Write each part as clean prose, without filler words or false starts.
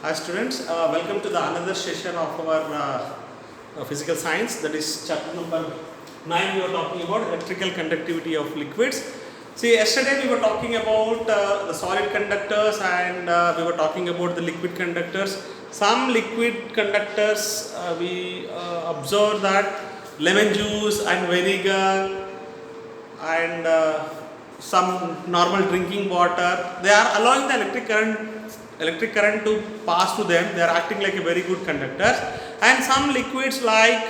Hi students, welcome to the another session of our physical science, that is chapter number 9. We were talking about electrical conductivity of liquids. See, yesterday we were talking about the solid conductors and we were talking about the liquid conductors. Some liquid conductors we observe that lemon juice and vinegar and some normal drinking water, they are allowing the electric current to pass to them. They are acting like a very good conductors. And some liquids like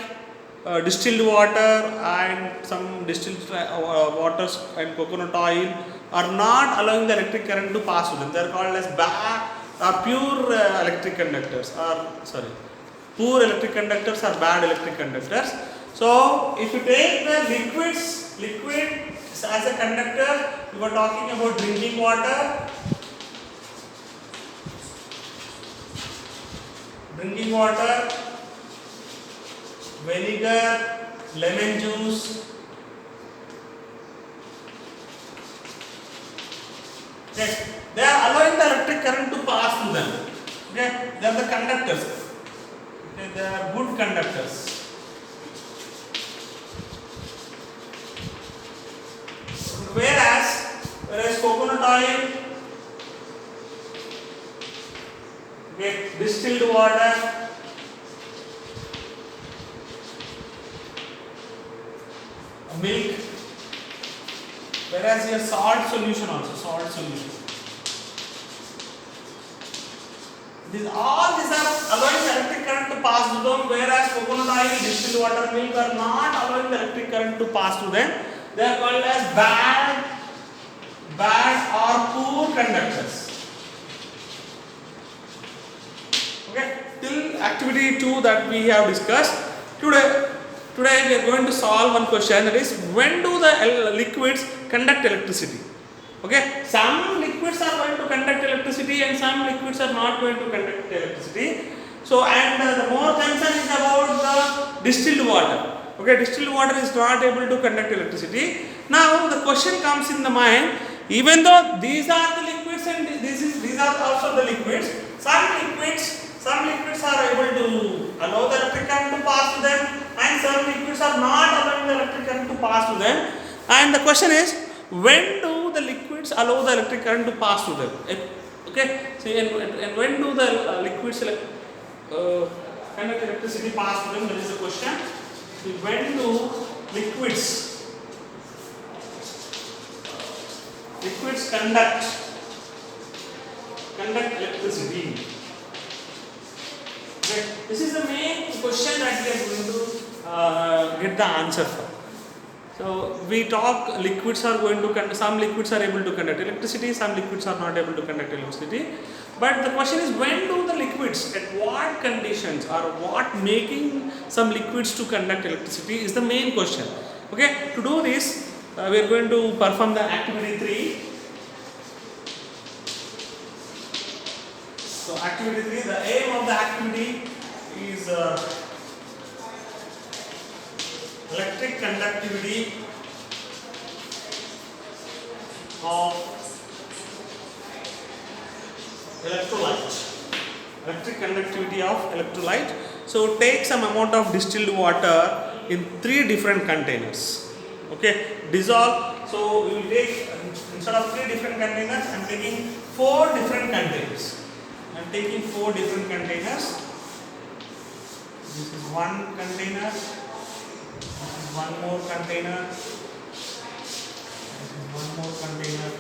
distilled water and some distilled waters and coconut oil are not allowing the electric current to pass to them. They are called as pure electric conductors, or sorry, poor electric conductors or bad electric conductors. So if you take the liquid as a conductor, we were talking about drinking water, vinegar, lemon juice. Okay. They are allowing the electric current to pass to them. Okay. They are the conductors. Okay. They are good conductors. Whereas coconut oil, okay, distilled water, milk, whereas here salt solution. All these are allowing the electric current to pass to them, whereas coconut oil, distilled water, milk are not allowing the electric current to pass to them. They are called as bad or poor conductors. Okay, till activity 2 that we have discussed. Today we are going to solve one question, that is, when do the liquids conduct electricity? Okay, some liquids are going to conduct electricity and some liquids are not going to conduct electricity. So, and the more concern is about the distilled water. Okay, distilled water is not able to conduct electricity. Now the question comes in the mind, even though these are the liquids and these are also the liquids, some liquids are able to allow the electric current to pass to them and some liquids are not allowing the electric current to pass to them. And the question is, when do the liquids allow the electric current to pass to them? Okay, see, and when do the liquids conduct electricity pass to them? That is the question. When do liquids conduct electricity? Okay. This is the main question that we are going to get the answer for. So we talk liquids are going to some liquids are able to conduct electricity, some liquids are not able to conduct electricity. But the question is, when do the liquids, at what conditions or what making some liquids to conduct electricity is the main question. Okay, to do this we are going to perform the activity 3. So activity 3, the aim of the activity is electric conductivity of electrolyte. So take some amount of distilled water in 3 different containers. Okay, dissolve. So we will take, instead of 3 different containers, I am taking 4 different containers. This is one container. This is one more container. This is one more container.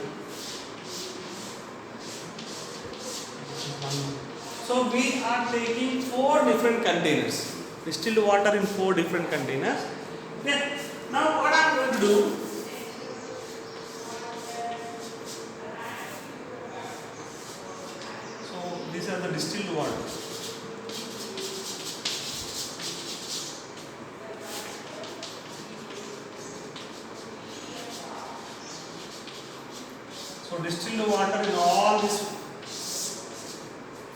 This is one more. So we are taking 4 different containers. Distilled water in 4 different containers. Okay. Now what I am going to do? So these are the distilled water. So distilled water in all these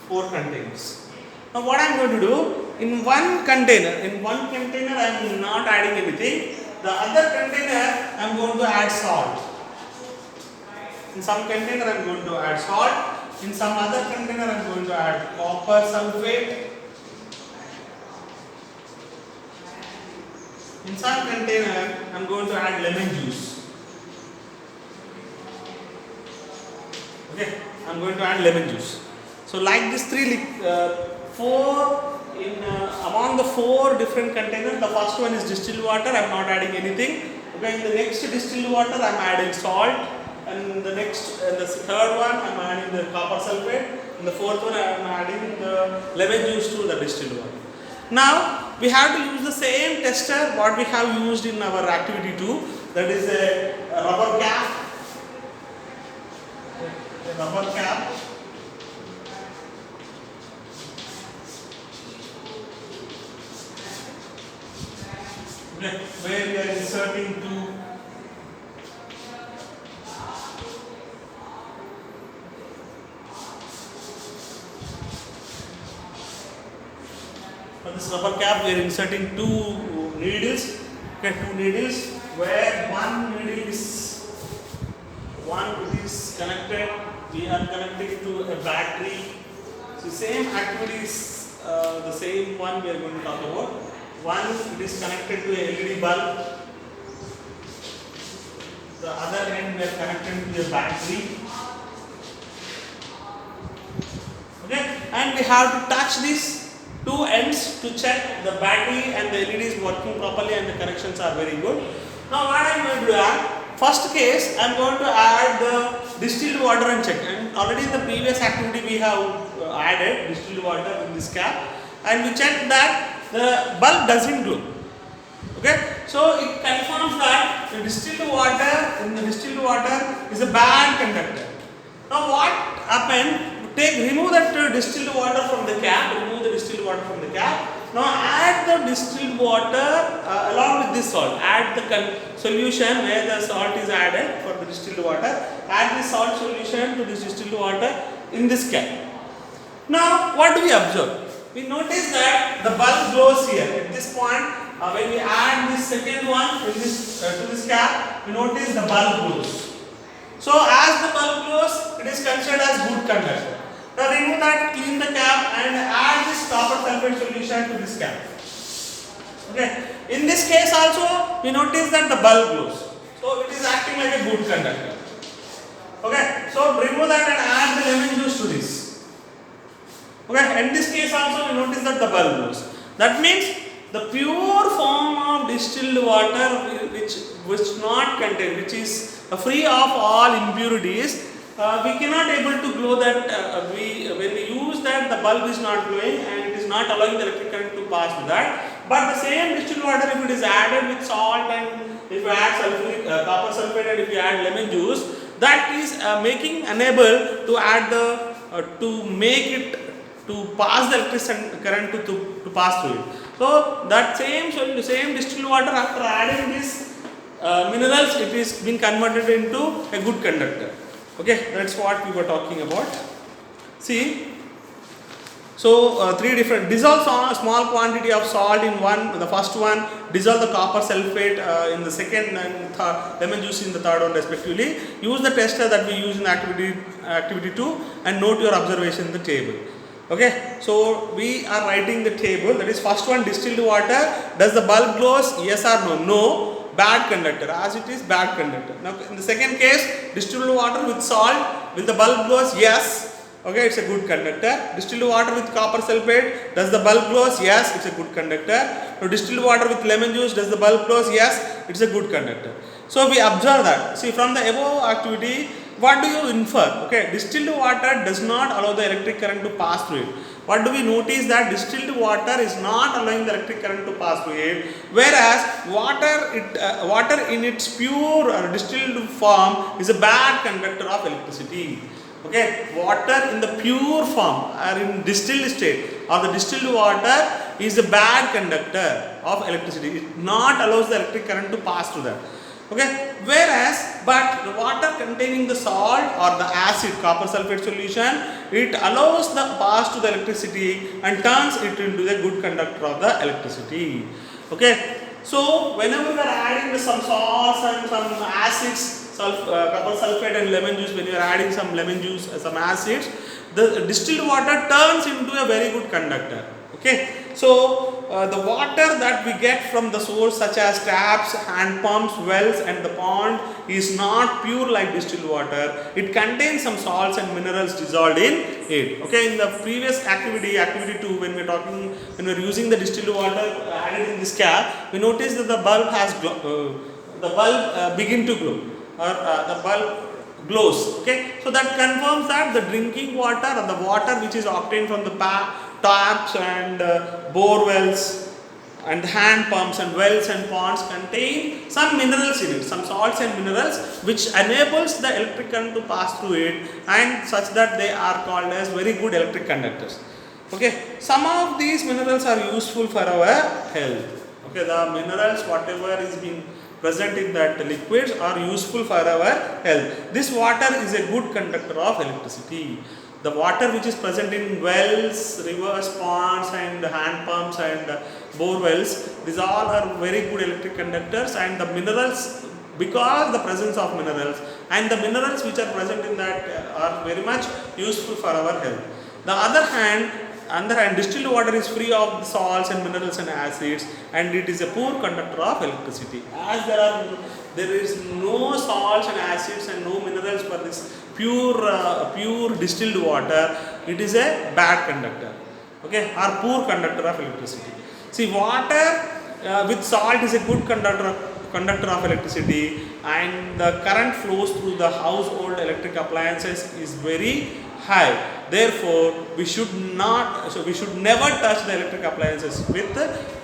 4 containers. Now what I am going to do, in one container I am not adding anything. The other container I am going to add salt. In some container I am going to add salt In some other container I am going to add copper sulfate. In some container I am going to add lemon juice. Okay, I am going to add lemon juice. So like this among the 4 different containers, the first one is distilled water. I am not adding anything. Okay, in the next distilled water I am adding salt, and the third one I am adding the copper sulfate, and the fourth one I am adding the lemon juice to the distilled water. Now we have to use the same tester what we have used in our activity 2, that is a rubber cap. Okay, where we are inserting 2 for this rubber cap we are inserting 2 needles. Okay, 2 needles, where one is connected, we are connecting to a battery. So same activities, the same one we are going to talk about. One, it is connected to a LED bulb. The other end we are connected to a battery. Okay, and we have to touch these 2 ends to check the battery and the LED is working properly and the connections are very good. Now what I am going to do add? First case, I am going to add the distilled water and check. And already in the previous activity we have added distilled water in this cap, and we checked that the bulb doesn't glow. Okay, so it confirms that the distilled water is a bad conductor. Now what happened? Remove that distilled water from the cap. Now add the distilled water along with this salt. Add the solution where the salt is added for the distilled water. Add the salt solution to this distilled water in this cap. Now what do we observe? We notice that the bulb glows here. At this point, when we add this second one to this cap, we notice the bulb glows. So as the bulb glows, it is considered as good conductor. Now remove that, clean the cap and add this copper sulfate solution to this cap. Okay. In this case also, we notice that the bulb glows. So it is acting like a good conductor. Okay. So remove that and add the lemon juice to this. Okay. In this case also, we notice that the bulb glows. That means the pure form of distilled water which is free of all impurities, we cannot able to glow that. When we use that, the bulb is not glowing and it is not allowing the electric current to pass to that. But the same distilled water, if it is added with salt and if you add copper sulfate and if you add lemon juice, that is making unable to add to pass the electric current to pass through it. So that same distilled water, after adding these minerals, it is being converted into a good conductor. Okay, that's what we were talking about. See, so 3 different, dissolve a small quantity of salt in the first one, dissolve the copper sulfate in the second, and lemon juice in the third one respectively. Use the tester that we use in activity 2 and note your observation in the table. Okay, so we are writing the table. That is, first one, distilled water. Does the bulb glows? Yes or no? No. Bad conductor, as it is bad conductor. Now in the second case, distilled water with salt, will the bulb glows? Yes. Okay, it's a good conductor. Distilled water with copper sulfate, does the bulb glows? Yes, it's a good conductor. Now distilled water with lemon juice, does the bulb glows? Yes, it's a good conductor. So we observe that. See, from the above activity, what do you infer? Okay, distilled water does not allow the electric current to pass through it. What do we notice? That distilled water is not allowing the electric current to pass through it, whereas water in its pure distilled form is a bad conductor of electricity. Okay, water in the pure form or in distilled state or the distilled water is a bad conductor of electricity. It not allows the electric current to pass through that. Okay, whereas but the water containing the salt or the acid copper sulfate solution, it allows the pass to the electricity and turns it into the good conductor of the electricity. Okay, so whenever we are adding some salts and some acids, copper sulfate and lemon juice, when you are adding some lemon juice, some acids, the distilled water turns into a very good conductor. Okay, so the water that we get from the source such as taps, hand pumps, wells and the pond is not pure like distilled water. It contains some salts and minerals dissolved in it. Okay, in the previous activity 2, when we are using the distilled water added in this cap, we noticed that the bulb has begin to glow, or the bulb glows. Okay, so that confirms that the drinking water or the water which is obtained from the taps and bore wells and hand pumps and wells and ponds contain some minerals in it, some salts and minerals which enables the electric current to pass through it, and such that they are called as very good electric conductors. Okay, some of these minerals are useful for our health. Okay, the minerals whatever is being present in that liquids are useful for our health. This water is a good conductor of electricity. The water which is present in wells, rivers, ponds and hand pumps and bore wells, these all are very good electric conductors, and the minerals, because the presence of minerals and the minerals which are present in that are very much useful for our health. The other hand, distilled water is free of salts and minerals and acids, and it is a poor conductor of electricity. As there is no salts and acids and no minerals for this pure distilled water, it is a bad conductor. Okay, or poor conductor of electricity. See, water with salt is a good conductor of electricity, and the current flows through the household electric appliances is very high. Therefore, we should never touch the electric appliances with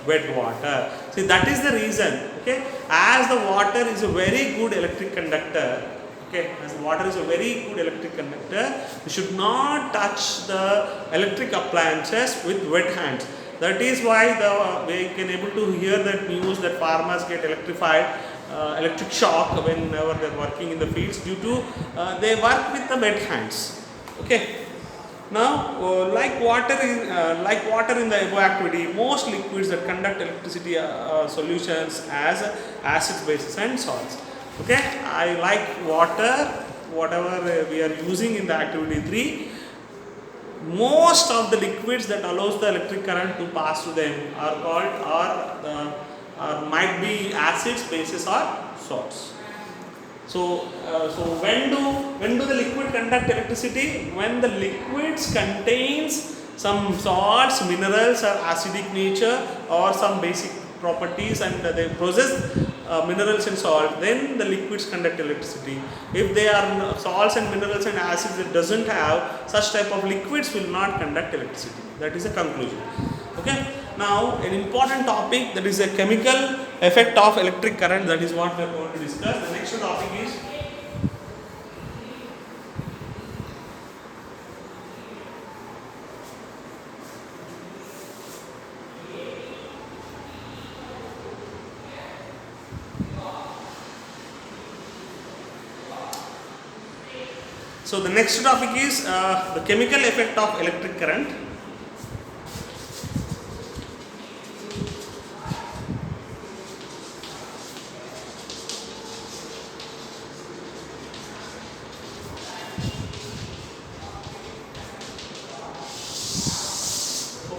wet water. See, that is the reason. Okay, as the water is a very good electric conductor. Okay, as water is a very good electric conductor, we should not touch the electric appliances with wet hands. That is why we can able to hear that news that farmers get electrified, electric shock whenever they are working in the fields due to they work with the wet hands. Okay. Now, like water in the above activity, most liquids that conduct electricity are solutions as acids, bases and salts. Okay, I like water, whatever we are using in the activity 3. Most of the liquids that allows the electric current to pass through them are called or might be acids, bases or salts. So when do the liquid conduct electricity? When the liquids contains some salts, minerals or acidic nature or some basic properties, and they possess minerals and salt, then the liquids conduct electricity. If they are salts and minerals and acids that doesn't have, such type of liquids will not conduct electricity. That is a conclusion. Okay. Now, an important topic, that is a chemical effect of electric current, that is what we are going to discuss. The next topic is the chemical effect of electric current.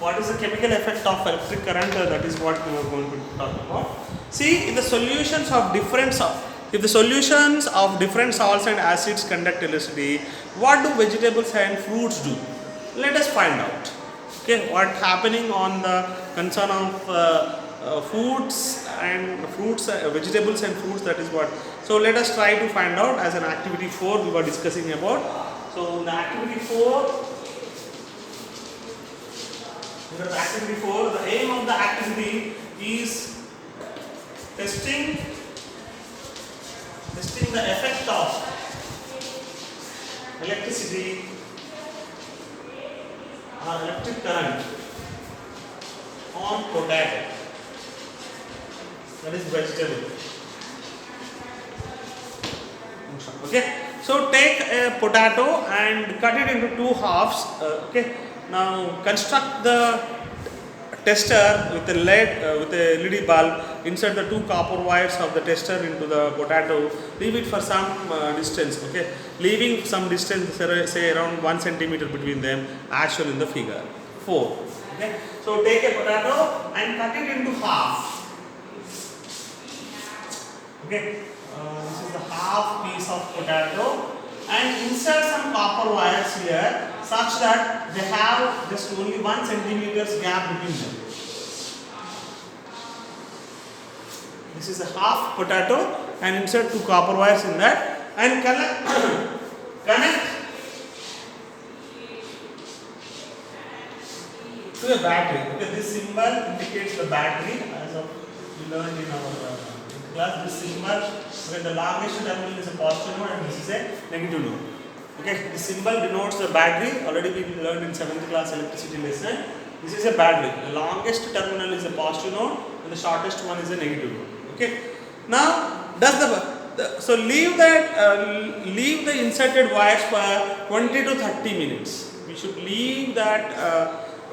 What is the chemical effect of electric current? That is what we are going to talk about. See, if the solutions of different salts and acids conduct electricity, what do vegetables and fruits do? Let us find out. Okay, what happening on the concern of vegetables and fruits, that is what. So let us try to find out as an activity 4 we were discussing about. So in the activity 4, the aim of the activity is testing the effect of electricity or electric current on potato, that is vegetable. Okay, so take a potato and cut it into 2 halves. Okay, now construct the tester with a LED bulb, insert the two copper wires of the tester into the potato, leave it for some distance, okay, leaving some distance, say around 1 centimeter between them, as shown in the figure 4. Okay. So take a potato and cut it into half. Okay, this is the half piece of potato, and insert some copper wires here such that they have just only 1 centimeter gap between them. This is a half potato, and insert 2 copper wires in that and connect to a battery. Okay, this symbol indicates the battery, as of we learned in our class. This symbol, when the longest terminal is a positive node and this is a negative node. Okay, this symbol denotes the battery. Already we learned in 7th class electricity lesson. This is a battery. The longest terminal is a positive node and the shortest one is a negative node. Okay. Now, so leave the inserted wires for 20 to 30 minutes. We should leave that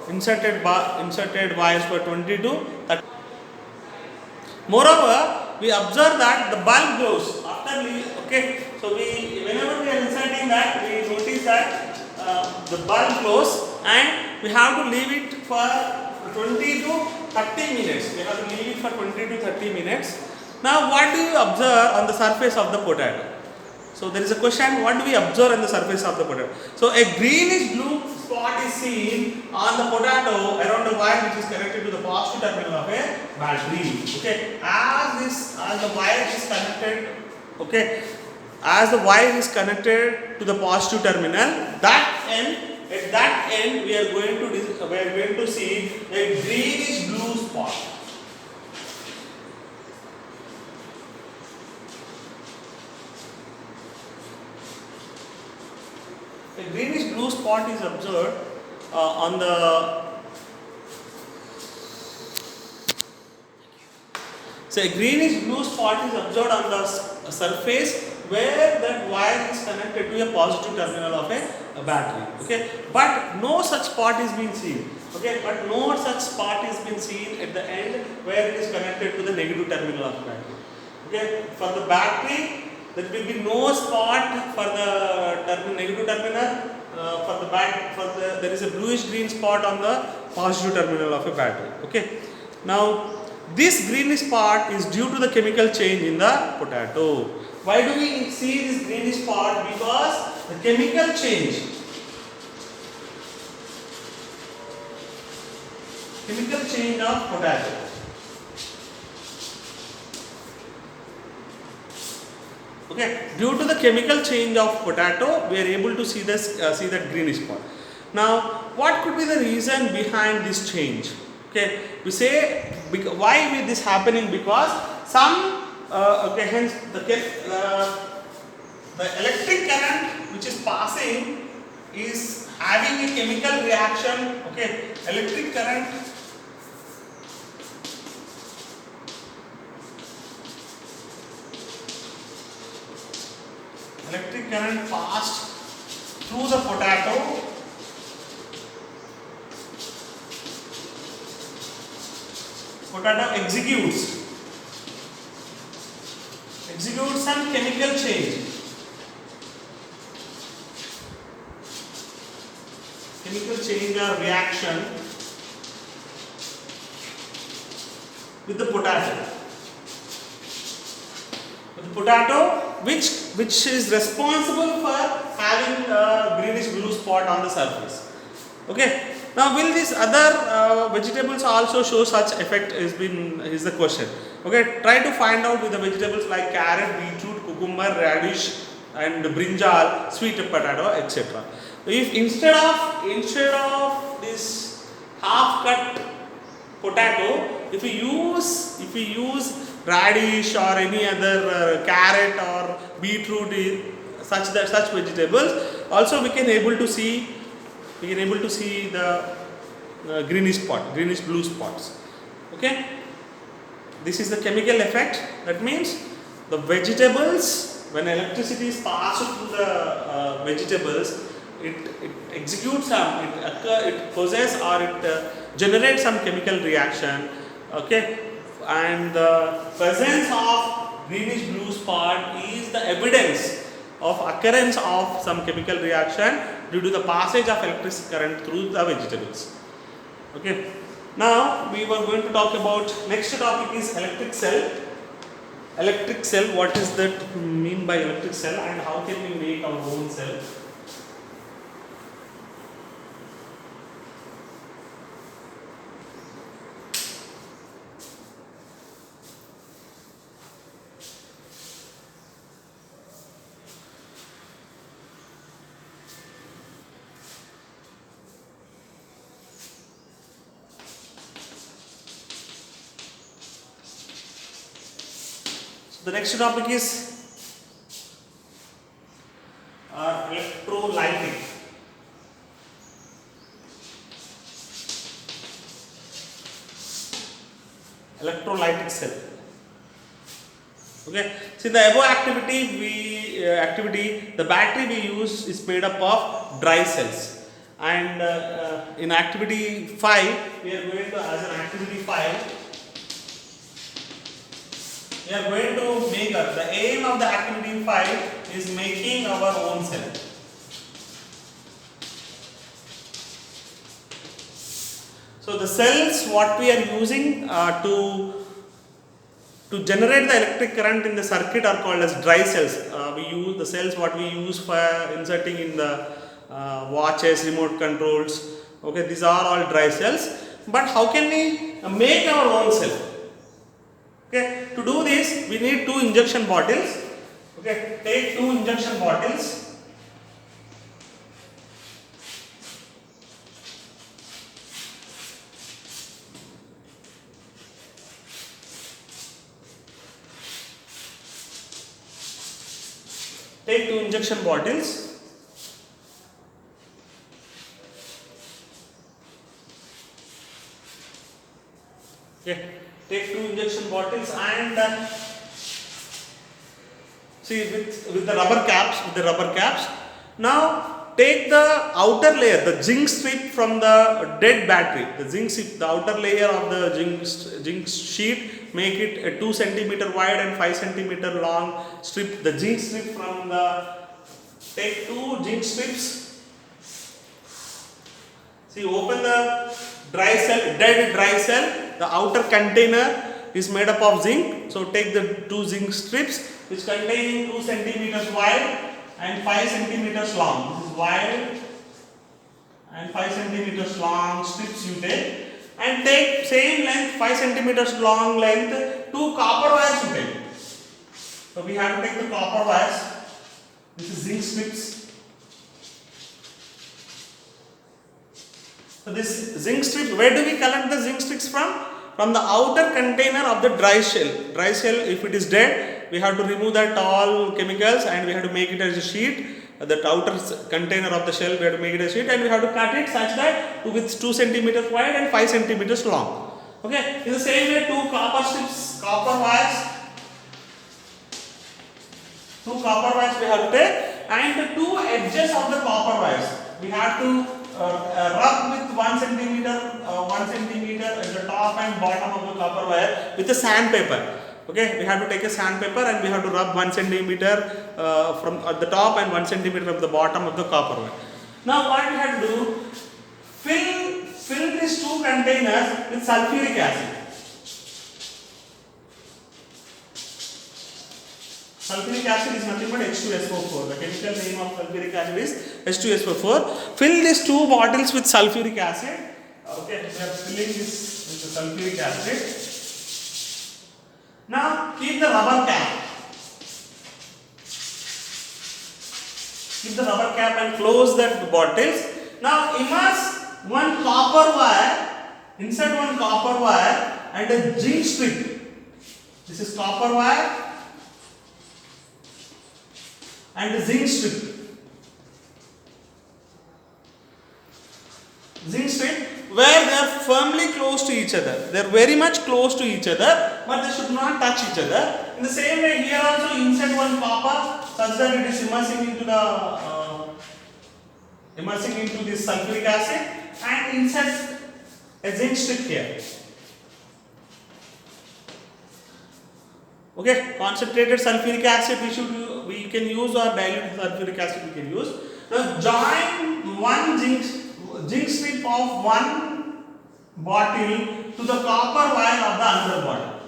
inserted wires for 20 to 30. Moreover, we observe that the bulb glows after okay. So whenever we are inserting that, we notice that the bulb glows, and we have to leave it for 20 to 30 minutes. We have to leave it for 20 to 30 minutes. Now, what do you observe on the surface of the potato? So there is a question: what do we observe on the surface of the potato? So a greenish blue spot is seen on the potato around the wire which is connected to the positive terminal of a battery. Okay, as the wire is connected, okay, as the wire is connected to the positive terminal, at that end we are going to see a greenish blue spot. A greenish blue spot is observed on the. So a greenish blue spot is observed on the surface where that wire is connected to a positive terminal of a battery. Okay, but no such spot is being seen. Okay, but no such spot is being seen at the end where it is connected to the negative terminal of the battery. Okay, for the battery, there will be no spot for the negative terminal. There is a bluish green spot on the positive terminal of a battery. Okay. Now this greenish spot is due to the chemical change in the potato. Why do we see this greenish spot? Because the chemical change of potato. Okay, due to the chemical change of potato, we are able to see that greenish spot. Now, what could be the reason behind this change? Okay, we say why is this happening? Because hence the electric current which is passing is having a chemical reaction. Okay, electric current passed through the potato. Potato executes some chemical change. Chemical change or reaction with the potato. Which is responsible for having a greenish blue spot on the surface. Okay. Now, will these other vegetables also show such effect? Is the question. Okay. Try to find out with the vegetables like carrot, beetroot, cucumber, radish, and brinjal, sweet potato, etc. If instead of this half cut potato, if we use radish or any other carrot or beetroot, such vegetables, also we can able to see the greenish blue spots. Okay, this is the chemical effect. That means the vegetables, when electricity is passed to the vegetables, it executes some, it possesses or it generates some chemical reaction. Okay, and the presence of greenish blue spot is the evidence of occurrence of some chemical reaction due to the passage of electric current through the vegetables. Okay, now we were going to talk about, next topic is electric cell. Electric cell, what is that mean by electric cell and how can we make our own cell? The next topic is electrolytic. Electrolytic cell. Okay. See, the above activity, the battery we use is made up of dry cells. And in activity 5, we are going to, as an activity 5. We are going to make the aim of the activity 5 is making our own cell. So the cells what we are using to generate the electric current in the circuit are called as dry cells. We use the cells what we use for inserting in the watches, remote controls. Okay, these are all dry cells. But how can we make our own cell? Okay, to do this we need 2 injection bottles. Okay, take 2 injection bottles. Take 2 injection bottles. Okay. Take 2 injection bottles and see with the rubber caps. Now take the outer layer, the zinc strip from the dead battery. The zinc strip, the outer layer of the zinc sheet, make it a 2 cm wide and 5 cm long strip. The zinc strip from the, take 2 zinc strips. See, open the dry cell, dead dry cell. The outer container is made up of zinc. So take the 2 zinc strips which contain 2 cm wide and 5 cm long. This is wide and 5 cm long strips you take, and take same length 5 cm long length 2 copper wires you take. So we have to take the copper wires. This is zinc strips. So this zinc strip, where do we collect the zinc strips from? From the outer container of the dry shell. Dry shell, if it is dead, we have to remove that all chemicals and we have to make it as a sheet. The outer container of the shell, we have to make it as a sheet, and we have to cut it such that with 2 cm wide and 5 cm long. Okay. In the same way, 2 copper strips, copper wires. 2 copper wires we have to take, and the 2 edges of the copper wires we have to rub with 1 cm at the top and bottom of the copper wire with a sandpaper. Okay, we have to take a sandpaper and we have to rub 1 cm from at the top and 1 cm of the bottom of the copper wire. Now what we have to do, fill these 2 containers with sulfuric acid. Sulfuric acid is nothing but H2SO4. The chemical name of sulfuric acid is H2SO4. Fill these 2 bottles with sulfuric acid. Okay, we are filling this with the sulfuric acid. Now keep the rubber cap. Keep the rubber cap and close the bottles. Now immerse 1 copper wire. Insert 1 copper wire and a zinc strip. This is copper wire and the zinc strip. Zinc strip where they are firmly close to each other. They are very much close to each other, but they should not touch each other. In the same way, here also insert 1 copper such that it is immersing into the immersing into this sulfuric acid and insert a zinc strip here. Okay, concentrated sulfuric acid we can use, or diluted sulfuric acid we can use. Now join one zinc strip of one bottle to the copper wire of the another bottle.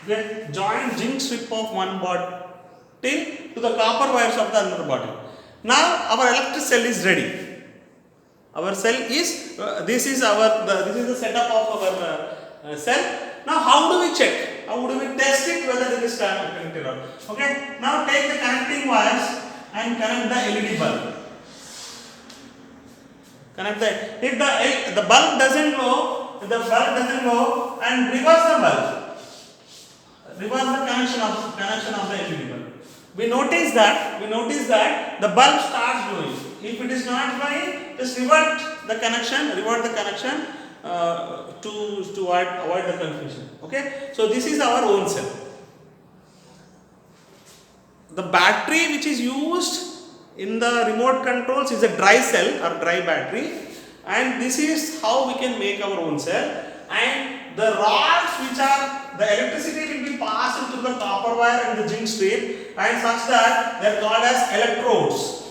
Okay, join zinc strip of one bottle to the copper wires of the another bottle. Now our electric cell is ready. Our cell is this is the setup of our cell. Now how do we check? How do we test it whether it is connected or not? Okay. Now take the connecting wires and connect the LED bulb. Connect the, if the bulb doesn't go, and reverse the bulb. Reverse the connection of the LED bulb. We notice that the bulb starts glowing. If it is not glowing, just revert the connection to avoid the confusion. Okay, so this is our own cell. The battery which is used in the remote controls is a dry cell or dry battery, and this is how we can make our own cell. And the rods which are the electricity will be passed through the copper wire and the zinc strip, and such that they are called as electrodes.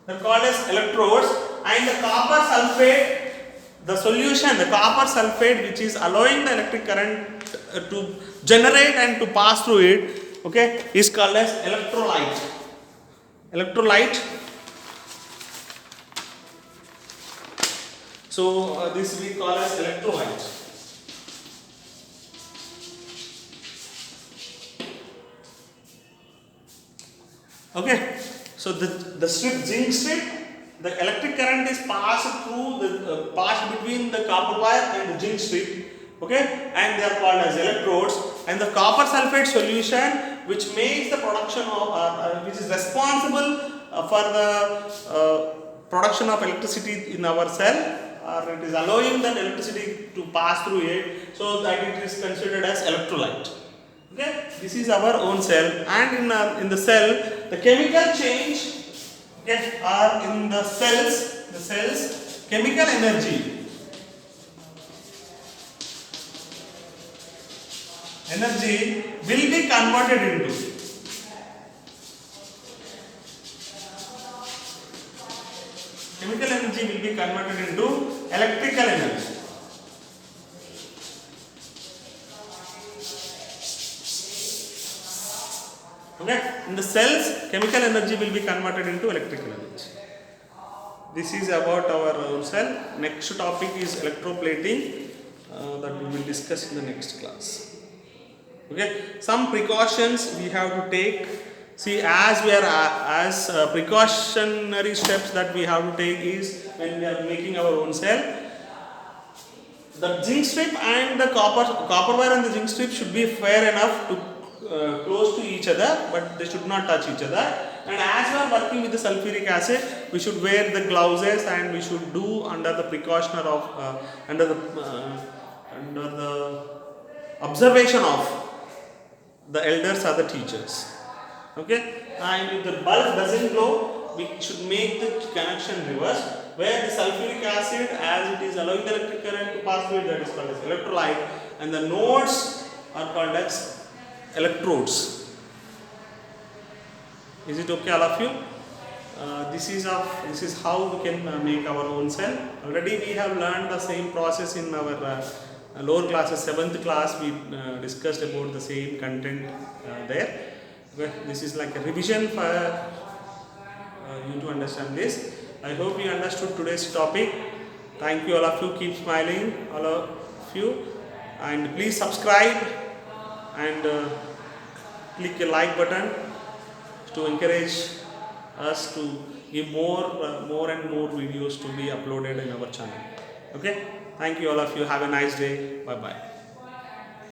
They are called as electrodes, and the copper sulfate, the solution, the copper sulfate which is allowing the electric current to generate and to pass through it, okay, is called as electrolyte. So this we call as electrolyte. Okay, so the zinc strip, the electric current is passed through passed between the copper wire and the zinc strip. Okay, and they are called as electrodes. And the copper sulfate solution, which makes the production of which is responsible for the production of electricity in our cell, or it is allowing that electricity to pass through it, so that it is considered as electrolyte. Okay, this is our own cell, and in the cell, the chemical change, okay, or in the cells chemical energy will be converted into electrical energy. Okay, in the cells, chemical energy will be converted into electrical energy. This is about our own cell. Next topic is electroplating, that we will discuss in the next class. Okay, some precautions we have to take. See, as precautionary steps that we have to take is when we are making our own cell, the zinc strip and the copper wire and the zinc strip should be fair enough to close to each other, but they should not touch each other. And as we are working with the sulfuric acid, we should wear the gloves, and we should do under the precaution of under the observation of the elders or the teachers. Okay, and if the bulb doesn't glow, we should make the connection reverse, where the sulfuric acid, as it is allowing the electric current to pass through it, that is called as electrolyte, and the nodes are called as electrodes. Is it okay, all of you? This is how we can make our own cell. Already we have learned the same process in our lower classes. 7th class we discussed about the same content there. Okay, this is like a revision for you to understand this. I hope you understood today's topic. Thank you, all of you. Keep smiling, all of you, and please subscribe and click a like button to encourage us to give more and more videos to be uploaded in our channel. Okay, thank you, all of you. Have a nice day. Bye bye.